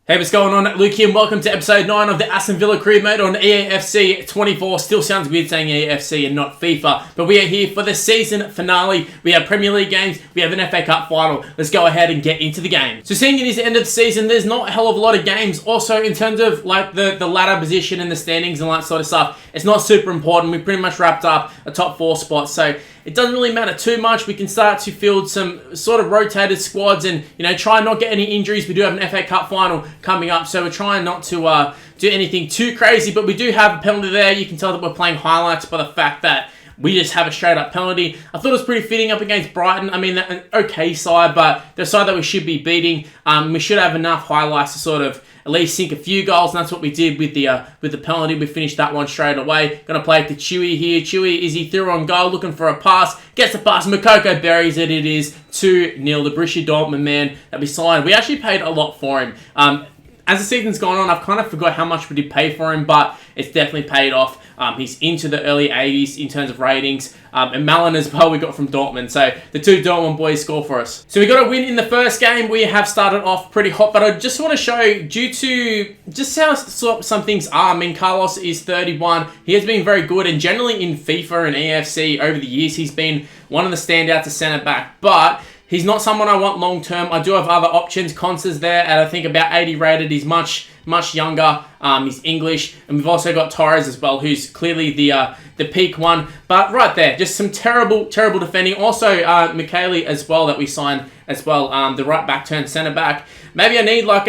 Hey, what's going on? Luke here, and welcome to episode 9 of the Aston Villa Career Mode on EAFC24. Still sounds weird saying EAFC and not FIFA, but we are here for the season finale. We have Premier League games, we have an FA Cup final. Let's go ahead and get into the game. So seeing it is the end of the season, there's not a hell of a lot of games. Also, in terms of like the ladder position and the standings and all that sort of stuff, it's not super important. We pretty much wrapped up a top 4 spot, so it doesn't really matter too much. We can start to field some sort of rotated squads and, try and not get any injuries. We do have an FA Cup final coming up, so we're trying not to do anything too crazy, but we do have a penalty there. You can tell that we're playing highlights by the fact that we just have a straight-up penalty. I thought it was pretty fitting up against Brighton. I mean, an okay side, but the side that we should be beating. We should have enough highlights to sort of at least sink a few goals, and that's what we did with the penalty. We finished that one straight away. Going to play it to Chewy here. Chewy, is he through on goal, looking for a pass. Gets the pass. Moukoko buries it. It is 2-0. The Borussia Dortmund man that we signed. We actually paid a lot for him. As the season's gone on, I've kind of forgot how much we did pay for him, but it's definitely paid off. He's into the early 80s in terms of ratings. And Malin as well we got from Dortmund. So the two Dortmund boys score for us. So we got a win in the first game. We have started off pretty hot, but I just want to show, due to just how some things are. I mean, Carlos is 31. He has been very good, and generally in FIFA and EAFC over the years, he's been one of the standouts at centre-back. But he's not someone I want long-term. I do have other options. Concer's there at, I think, about 80 rated. He's much younger. He's English. And we've also got Torres as well, who's clearly the peak one. But right there, just some terrible defending. Also, Michele as well that we signed as well. The right back turned centre-back. Maybe I need like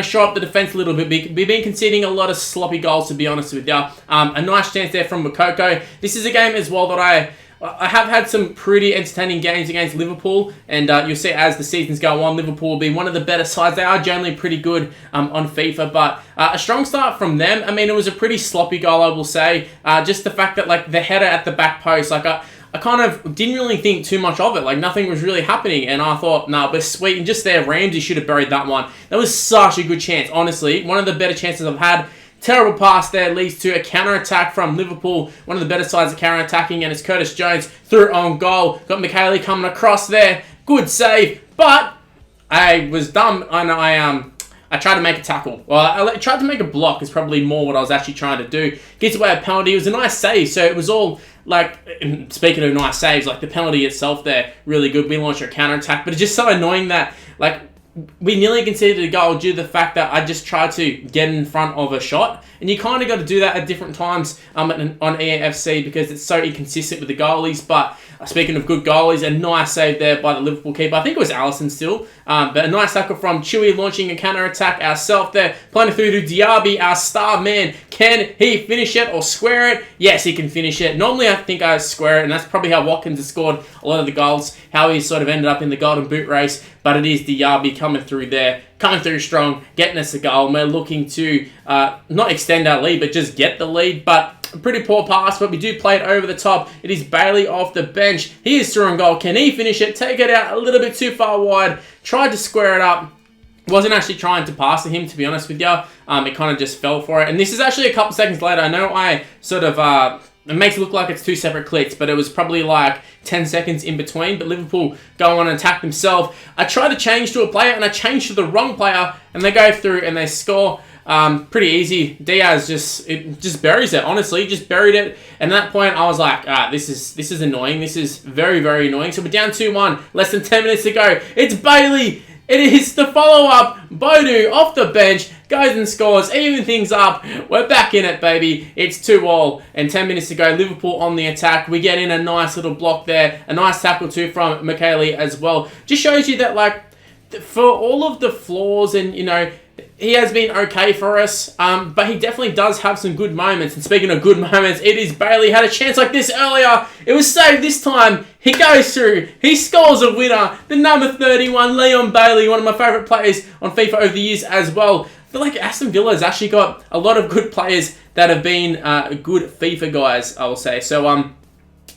show up the defense a little bit. We've been conceding a lot of sloppy goals, to be honest with you. A nice chance there from Moukoko. This is a game as well that I have had some pretty entertaining games against Liverpool, and you'll see as the seasons go on, Liverpool will be one of the better sides. They are generally pretty good on FIFA, but a strong start from them. I mean, it was a pretty sloppy goal, I will say. Just the fact that like the header at the back post, like I kind of didn't really think too much of it. Like nothing was really happening, and I thought, nah, we're sweet. And just there, Ramsey should have buried that one. That was such a good chance, honestly. One of the better chances I've had. Terrible pass there leads to a counter-attack from Liverpool. One of the better sides of counter-attacking, and it's Curtis Jones through on goal. Got Michele coming across there. Good save, but I was dumb, and I tried to make a tackle. Well, I tried to make a block is probably more what I was actually trying to do. Gets away a penalty. It was a nice save, so it was all, like, speaking of nice saves, like the penalty itself there, really good. We launched a counter-attack, but it's just so annoying that, like, we nearly conceded a goal due to the fact that I just tried to get in front of a shot. And you kind of got to do that at different times on EAFC because it's so inconsistent with the goalies. But speaking of good goalies, a nice save there by the Liverpool keeper. I think it was Alisson still. But a nice tackle from Chewy launching a counter-attack ourselves there. Playing it through to Diaby, our star man. Can he finish it or square it? Yes, he can finish it. Normally I think I square it, and that's probably how Watkins has scored a lot of the goals. How he sort of ended up in the golden boot race. But it is Diaby coming through there. Coming through strong, getting us a goal. And we're looking to not extend our lead, but just get the lead. But a pretty poor pass, but we do play it over the top. It is Bailey off the bench. He is through on goal. Can he finish it? Take it out a little bit too far wide. Tried to square it up. Wasn't actually trying to pass to him, to be honest with you. It kind of just fell for it. And this is actually a couple seconds later. I know I sort of... it makes it look like it's 2 separate clicks, but it was probably like 10 seconds in between. But Liverpool go on and attack themselves. I tried to change to a player, and I changed to the wrong player, and they go through and they score. Pretty easy. Diaz just buries it. Honestly, just buried it. And at that point, I was like, this is annoying. This is very, very annoying. So we're down 2-1. Less than 10 minutes to go. It's Bailey. It is the follow-up. Bodu off the bench. Goes and scores. Even things up. We're back in it, baby. It's 2-2. And 10 minutes to go. Liverpool on the attack. We get in a nice little block there. A nice tackle too from Michele as well. Just shows you that, like, for all of the flaws and, he has been okay for us, but he definitely does have some good moments. And speaking of good moments, it is Bailey. Had a chance like this earlier. It was saved this time. He goes through. He scores a winner. The number 31, Leon Bailey, one of my favourite players on FIFA over the years as well. I feel like Aston Villa has actually got a lot of good players that have been good FIFA guys, I will say. So,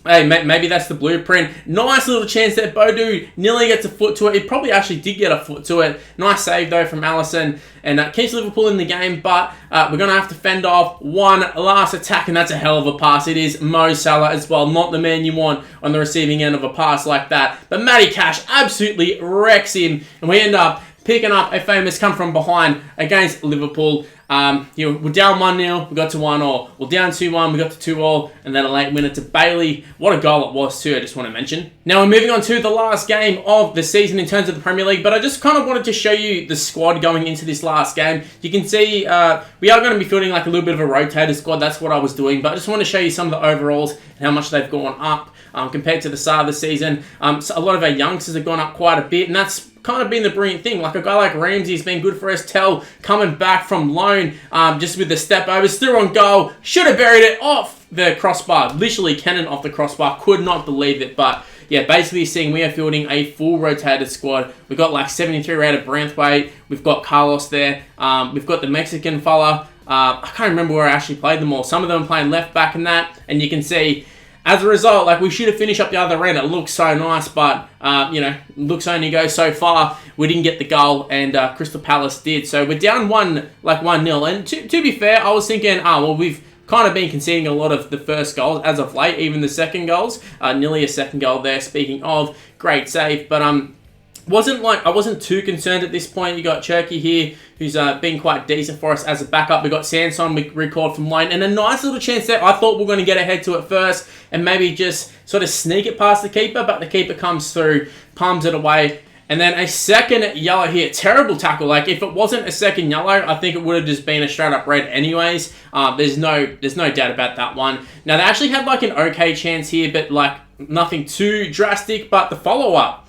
hey, maybe that's the blueprint. Nice little chance that Bodu nearly gets a foot to it. He probably actually did get a foot to it. Nice save, though, from Alisson. And keeps Liverpool in the game, but we're going to have to fend off one last attack, and that's a hell of a pass. It is Mo Salah as well. Not the man you want on the receiving end of a pass like that. But Matty Cash absolutely wrecks him, and we end up picking up a famous come from behind against Liverpool. We're down 1-0, we got to 1-1. We're down 2-1, we got to 2-2, and then a late winner to Bailey. What a goal it was too, I just want to mention. Now we're moving on to the last game of the season in terms of the Premier League, but I just kind of wanted to show you the squad going into this last game. You can see we are going to be fielding like a little bit of a rotated squad. That's what I was doing, but I just want to show you some of the overalls and how much they've gone up compared to the start of the season. So a lot of our youngsters have gone up quite a bit, and that's kind of been the brilliant thing. Like a guy like Ramsey's been good for us. Tell coming back from loan, just with the step overs, through on goal, should have buried it off the crossbar. Literally cannon off the crossbar. Could not believe it. But yeah, basically seeing we are fielding a full rotated squad. We've got like 73 rated Branthwaite. We've got Carlos there. We've got the Mexican fella. I can't remember where I actually played them all. Some of them are playing left back and that. And you can see, as a result, like we should have finished up the other end. It looks so nice, but looks only go so far. We didn't get the goal, and Crystal Palace did. So we're down 1-0. And to be fair, I was thinking, we've kind of been conceding a lot of the first goals as of late, even the second goals. Nearly a second goal there. Speaking of, great save, but I wasn't too concerned at this point. You got Cherky here, who's been quite decent for us as a backup. We got Sanson, we recalled from loan, and a nice little chance there. I thought we were going to get ahead to it first and maybe just sort of sneak it past the keeper, but the keeper comes through, palms it away, and then a second yellow here. Terrible tackle. Like if it wasn't a second yellow, I think it would have just been a straight up red anyways. There's no doubt about that one. Now they actually had like an okay chance here, but like nothing too drastic. But the follow up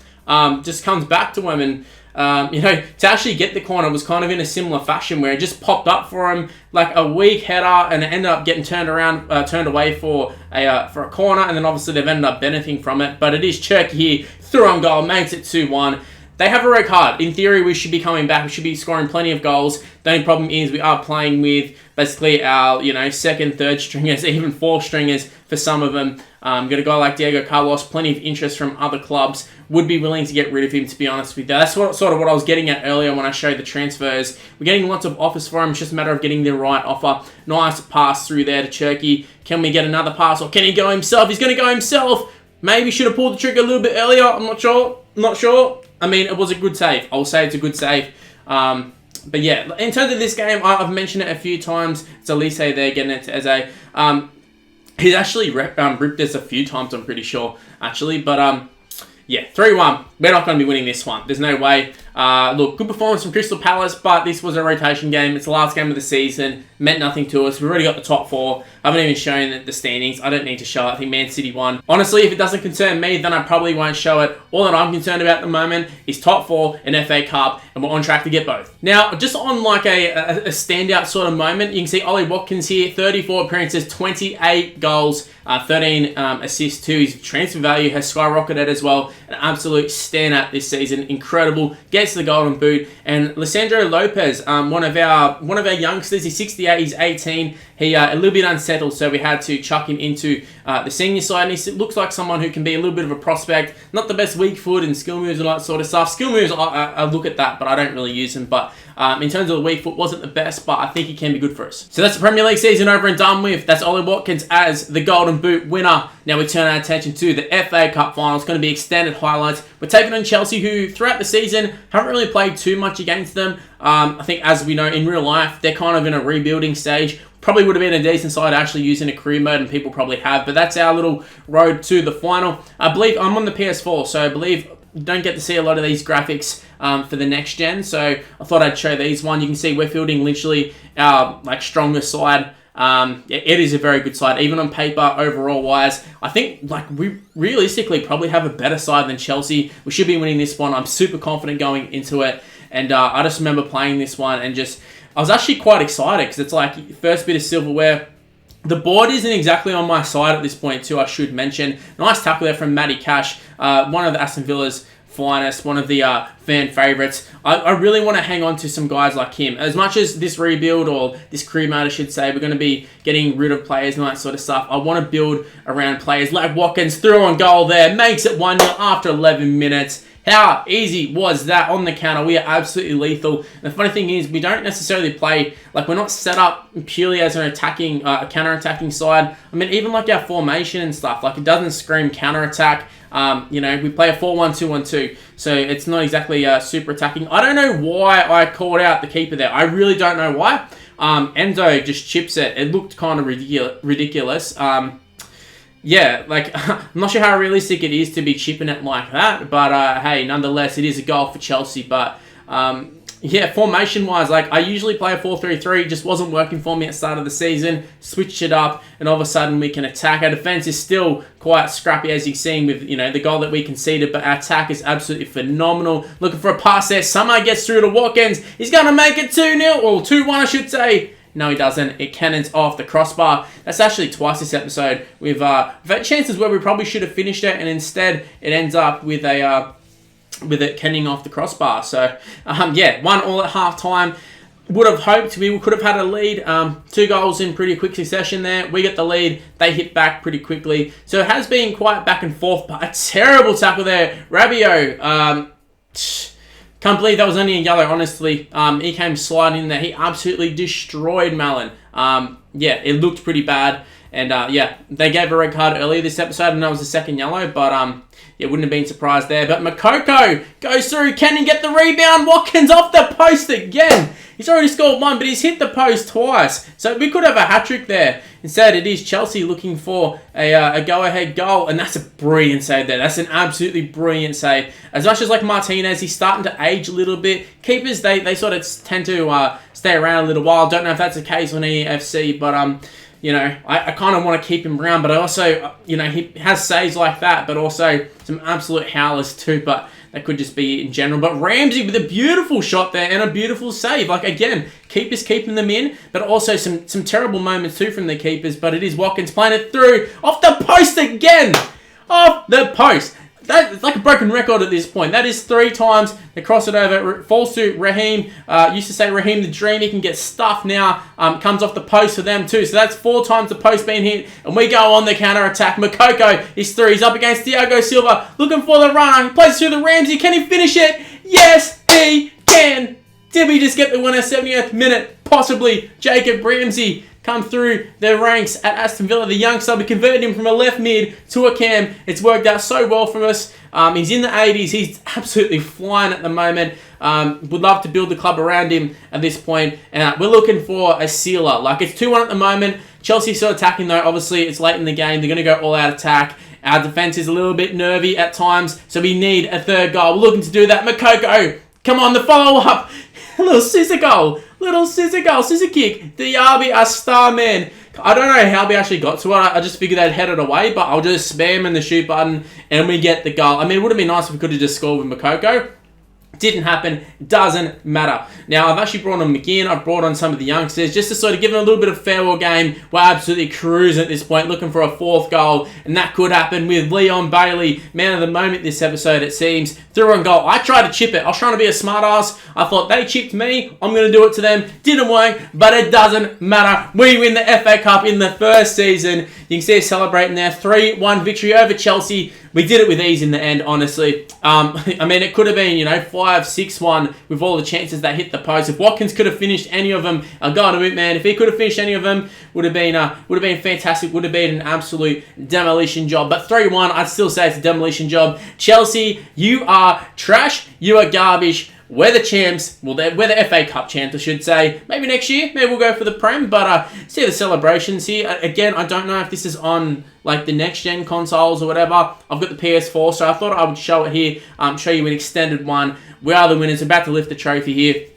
just comes back to him, and to actually get the corner was kind of in a similar fashion where it just popped up for him like a weak header, and it ended up getting turned away for a corner, and then obviously they've ended up benefiting from it. But it is Cherky here, through on goal, makes it 2-1. They have a red card. In theory, we should be coming back. We should be scoring plenty of goals. The only problem is we are playing with basically our, second, third stringers, even fourth stringers for some of them. Got a guy like Diego Carlos, plenty of interest from other clubs. Would be willing to get rid of him, to be honest with you. That's sort of what I was getting at earlier when I showed the transfers. We're getting lots of offers for him. It's just a matter of getting the right offer. Nice pass through there to Cherky. Can we get another pass, or can he go himself? He's going to go himself. Maybe should have pulled the trigger a little bit earlier. I'm not sure. I mean, it was a good save. I'll say it's a good save. But yeah, in terms of this game, I've mentioned it a few times. It's Elise there getting it to Eze. He's actually ripped us a few times, I'm pretty sure, actually. But yeah, 3-1. We're not going to be winning this one. There's no way. Look, good performance from Crystal Palace, but this was a rotation game. It's the last game of the season. Meant nothing to us. We've already got the top four. I haven't even shown the standings. I don't need to show it. I think Man City won. Honestly, if it doesn't concern me, then I probably won't show it. All that I'm concerned about at the moment is top four in FA Cup, and we're on track to get both. Now, just on like a standout sort of moment, you can see Ollie Watkins here, 34 appearances, 28 goals, 13 assists too. His transfer value has skyrocketed as well. An absolute standout this season. Incredible. Gets the golden boot. And Lisandro Lopez, one of our youngsters, he's 68, he's 18. He a little bit unsettled, so we had to chuck him into the senior side. And he looks like someone who can be a little bit of a prospect. Not the best weak foot and skill moves and all that sort of stuff. Skill moves, I look at that, but I don't really use them. But in terms of the weak foot, wasn't the best, but I think he can be good for us. So that's the Premier League season over and done with. That's Ollie Watkins as the golden boot winner. Now we turn our attention to the FA Cup final. It's going to be extended highlights. We're taking on Chelsea, who throughout the season haven't really played too much against them. I think, as we know, in real life, they're kind of in a rebuilding stage. Probably would have been a decent side actually using a career mode, and people probably have. But that's our little road to the final. I believe I'm on the PS4, so I believe you don't get to see a lot of these graphics for the next gen. So I thought I'd show these one. You can see we're fielding literally our strongest side. It is a very good side, even on paper, overall wise. I think we realistically probably have a better side than Chelsea. We should be winning this one. I'm super confident going into it, and I just remember playing this one and I was actually quite excited because it's like first bit of silverware. The board isn't exactly on my side at this point too, I should mention. Nice tackle there from Matty Cash, one of the Aston Villa's finest, one of the fan favourites. I really want to hang on to some guys like him. As much as this rebuild, or this career mode I should say, we're going to be getting rid of players and that sort of stuff. I want to build around players like Watkins, through on goal there, makes it 1-0 after 11 minutes. How easy was that on the counter? We are absolutely lethal. And the funny thing is, we don't necessarily play, we're not set up purely as an attacking, counter-attacking side. I mean, even our formation and stuff, it doesn't scream counter-attack. We play a 4-1-2-1-2, so it's not exactly super attacking. I don't know why I called out the keeper there. I really don't know why. Endo just chips it. It looked kind of ridiculous. I'm not sure how realistic it is to be chipping it like that, but hey, nonetheless, it is a goal for Chelsea. But formation-wise, I usually play a 4-3-3. It just wasn't working for me at the start of the season. Switched it up, and all of a sudden we can attack. Our defense is still quite scrappy, as you've seen with the goal that we conceded, but our attack is absolutely phenomenal. Looking for a pass there. Somehow gets through to Watkins. He's going to make it 2-0, or 2-1, I should say. No, he doesn't. It cannons off the crossbar. That's actually twice this episode. We've had chances where we probably should have finished it, and instead it ends up with it canning off the crossbar. So, 1-1 at half-time. Would have hoped we could have had a lead. 2 goals in pretty quick succession there. We get the lead. They hit back pretty quickly. So it has been quite back and forth, but a terrible tackle there. Rabiot, can't believe that was only a yellow, honestly. He came sliding in there. He absolutely destroyed Malin. It looked pretty bad. And, they gave a red card earlier this episode, and that was the second yellow, but, wouldn't have been surprised there. But Makoko goes through. Can he get the rebound? Watkins off the post again. He's already scored 1, but he's hit the post twice. So we could have a hat-trick there. Instead, it is Chelsea looking for a go-ahead goal, and that's a brilliant save there. That's an absolutely brilliant save. As much as Martinez, he's starting to age a little bit. Keepers, they sort of tend to stay around a little while. Don't know if that's the case on EAFC, but I kind of want to keep him around, but I also, he has saves like that, but also some absolute howlers too, but that could just be in general. But Ramsey with a beautiful shot there and a beautiful save. Again, keepers keeping them in, but also some terrible moments too from the keepers, but it is Watkins playing it through, off the post again! Off the post! It's like a broken record at this point. That is 3 times. They cross it over. Falls to Raheem. Used to say Raheem the Dream. He can get stuffed now. Comes off the post for them too. So that's 4 times the post being hit. And we go on the counter-attack. Makoko is through. He's up against Thiago Silva. Looking for the runner. He plays through the Ramsey. Can he finish it? Yes, he can. Did we just get the winner 70th minute? Possibly. Jacob Ramsey come through the ranks at Aston Villa, the young sub. We converted him from a left mid to a cam. It's worked out so well for us. He's in the 80s. He's absolutely flying at the moment. Would love to build the club around him at this point. And we're looking for a sealer. It's 2-1 at the moment. Chelsea still attacking though. Obviously, it's late in the game. They're going to go all-out attack. Our defense is a little bit nervy at times, so we need a third goal. We're looking to do that. Makoko, come on, the follow-up. Little scissor goal. Scissor kick. Diaby, our star man. I don't know how we actually got to it. I just figured they'd head it away, but I'll just spam in the shoot button and we get the goal. It would have been nice if we could have just scored with Makoko. Didn't happen. Doesn't matter. Now, I've actually brought on McGinn. I've brought on some of the youngsters just to sort of give them a little bit of farewell game. We're absolutely cruising at this point, looking for a 4th goal. And that could happen with Leon Bailey, man of the moment this episode, it seems. Through on goal. I tried to chip it. I was trying to be a smart ass. I thought they chipped me. I'm going to do it to them. Didn't work, but it doesn't matter. We win the FA Cup in the first season. You can see us celebrating there. 3-1 victory over Chelsea. We did it with ease in the end, honestly. It could have been, 5-6-1 with all the chances that hit the post. If Watkins could have finished any of them, I'll go on a bit, man. If he could have finished any of them, would have been fantastic. Would have been an absolute demolition job. But 3-1, I'd still say it's a demolition job. Chelsea, you are trash. You are garbage. We're the champs. Well, we're the FA Cup champs, I should say. Maybe next year. Maybe we'll go for the Prem. But see the celebrations here. Again, I don't know if this is on the next-gen consoles or whatever. I've got the PS4, so I thought I would show it here. Show you an extended one. We are the winners. About to lift the trophy here.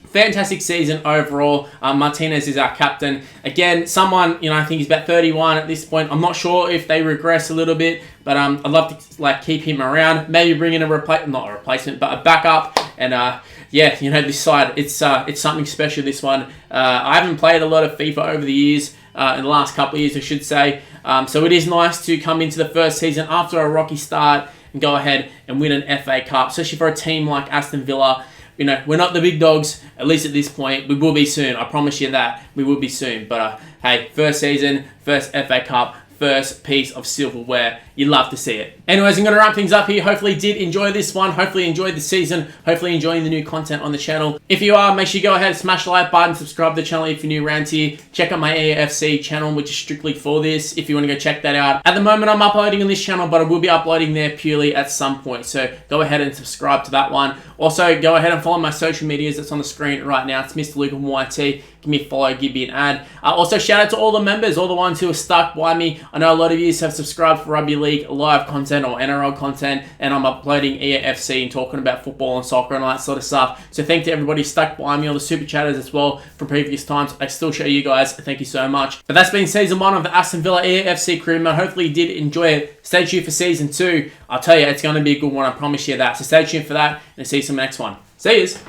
Fantastic season overall. Martinez is our captain. Again, someone, I think he's about 31 at this point. I'm not sure if they regress a little bit, but I'd love to keep him around. Maybe bring in not a replacement, but a backup. And this side, it's something special, this one. I haven't played a lot of FIFA over the years, in the last couple of years, I should say. So it is nice to come into the first season after a rocky start and go ahead and win an FA Cup, especially for a team like Aston Villa. We're not the big dogs, at least at this point. We will be soon. I promise you that. We will be soon. But, hey, first season, first FA Cup, first piece of silverware You love to see it. Anyways, I'm going to wrap things up here. Hopefully you did enjoy this one. Hopefully you enjoyed the season. Hopefully enjoying the new content on the channel. If you are, make sure you go ahead and smash the like button, subscribe to the channel if you're new around here. Check out my EAFC channel, which is strictly for this, if you want to go check that out. At the moment, I'm uploading on this channel, but I will be uploading there purely at some point. So go ahead and subscribe to that one. Also, go ahead and follow my social medias. It's on the screen right now. It's Mr. Luke and YT. Give me a follow, give me an ad. Also, shout out to all the members, all the ones who are stuck by me. I know a lot of you have subscribed for Rugby League live content or NRL content, and I'm uploading EAFC and talking about football and soccer and all that sort of stuff. So thank you to everybody stuck by me, all the super chatters as well from previous times. I still show you guys. Thank you so much. But that's been season 1 of the Aston Villa EAFC crew mode. Hopefully you did enjoy it. Stay tuned for season 2. I'll tell you, it's going to be a good one. I promise you that. So stay tuned for that and see you in the next one. See yous.